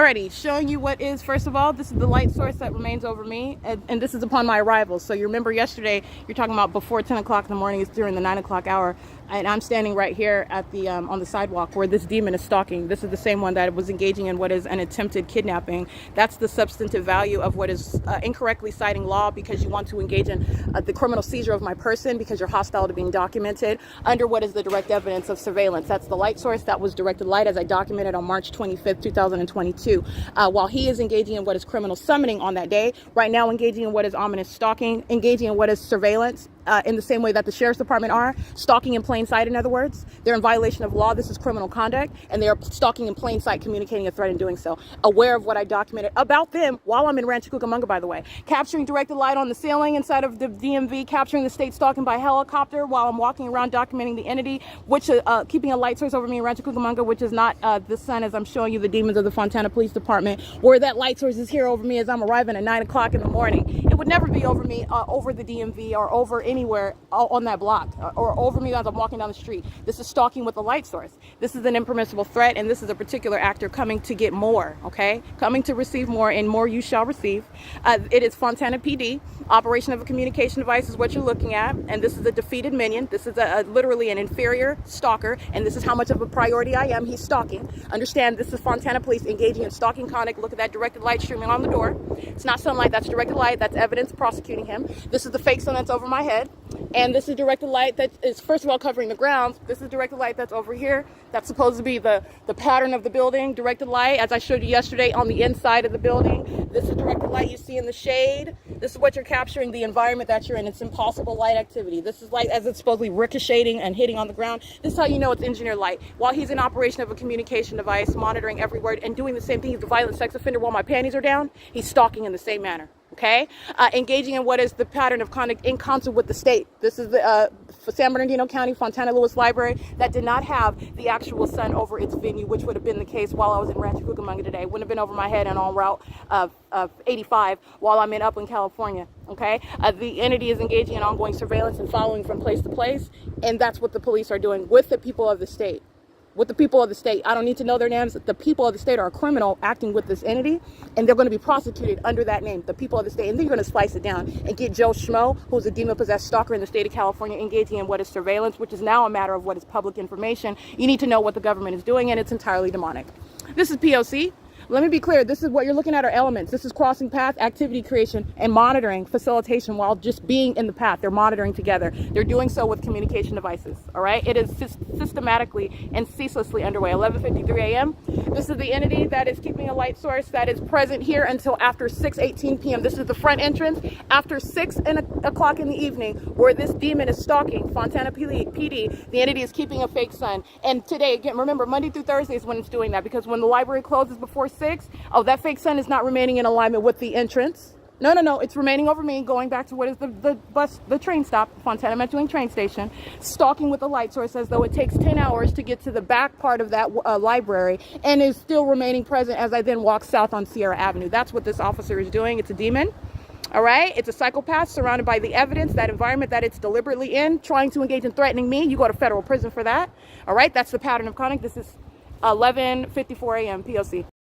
Alrighty, showing you what is, first of all, this is the light source that remains over me, and this is upon my arrival. So you remember yesterday, you're talking about before 10 o'clock in the morning, it's during the 9 o'clock hour, and I'm standing right here at the on the sidewalk where this demon is stalking. This is the same one that was engaging in what is an attempted kidnapping. That's the substantive value of what is incorrectly citing law because you want to engage in the criminal seizure of my person because you're hostile to being documented under what is the direct evidence of surveillance. That's the light source. That was directed light as I documented on March 25th, 2022. While he is engaging in what is criminal summoning on that day, right now engaging in what is ominous stalking, engaging in what is surveillance, in the same way that the sheriff's department are, stalking in plain sight, in other words. They're in violation of law. This is criminal conduct, and they are stalking in plain sight, communicating a threat in doing so. Aware of what I documented about them while I'm in Rancho Cucamonga, by the way. Capturing directed light on the ceiling inside of the DMV, capturing the state stalking by helicopter while I'm walking around documenting the entity, which keeping a light source over me in Rancho Cucamonga, which is not the sun as I'm showing you the demons of the Fontana Police Department, where that light source is here over me as I'm arriving at 9 o'clock in the morning. It would never be over me, over the DMV or over anywhere on that block or over me as I'm walking down the street. This is stalking with a light source. This is an impermissible threat, and this is a particular actor coming to get more, okay? Coming to receive more, and more you shall receive. It is Fontana PD. Operation of a communication device is what you're looking at, and this is a defeated minion. This is literally an inferior stalker, and this is how much of a priority I am. He's stalking. Understand, this is Fontana Police engaging in stalking conduct. Look at that directed light streaming on the door. It's not sunlight, that's directed light. That's evidence prosecuting him. This is the fake sun that's over my head. And this is directed light that is, first of all, covering the ground. This is directed light that's over here. That's supposed to be the pattern of the building. Directed light, as I showed you yesterday, on the inside of the building. This is directed light you see in the shade. This is what you're capturing, the environment that you're in. It's impossible light activity. This is light as it's supposedly ricocheting and hitting on the ground. This is how you know it's engineered light. While he's in operation of a communication device, monitoring every word and doing the same thing, he's a violent sex offender while my panties are down. He's stalking in the same manner. Okay, engaging in what is the pattern of conduct in concert with the state. This is the San Bernardino County Fontana Lewis Library that did not have the actual sun over its venue, which would have been the case while I was in Rancho Cucamonga today. Wouldn't have been over my head and on Route 85 while I'm in Upland, California. Okay, the entity is engaging in ongoing surveillance and following from place to place, and that's what the police are doing with the people of the state. With the people of the state. I don't need to know their names. The people of the state are a criminal acting with this entity, and they're going to be prosecuted under that name, the people of the state. And then you're going to slice it down and get Joe Schmo, who's a demon-possessed stalker in the state of California, engaging in what is surveillance, which is now a matter of what is public information. You need to know what the government is doing, and it's entirely demonic. This is P.O.C. Let me be clear, this is what you're looking at are elements. This is crossing path, activity creation, and monitoring, facilitation while just being in the path. They're monitoring together. They're doing so with communication devices, all right? It is systematically and ceaselessly underway. 11:53 a.m. This is the entity that is keeping a light source that is present here until after 6:18 p.m. This is the front entrance. After 6 o'clock in the evening, where this demon is stalking Fontana PD, the entity is keeping a fake sun. And today, again, remember, Monday through Thursday is when it's doing that, because when the library closes before 6, oh, that fake sun is not remaining in alignment with the entrance. No, it's remaining over me, going back to what is the train stop, Fontana Metrolink train station, stalking with a light source as though it takes 10 hours to get to the back part of that library, and is still remaining present as I then walk south on Sierra Avenue. That's what this officer is doing. It's a demon. All right, it's a psychopath surrounded by the evidence, that environment that it's deliberately in, trying to engage in threatening me. You go to federal prison for that. All right, that's the pattern of conduct. This is 11:54 a.m. P.O.C.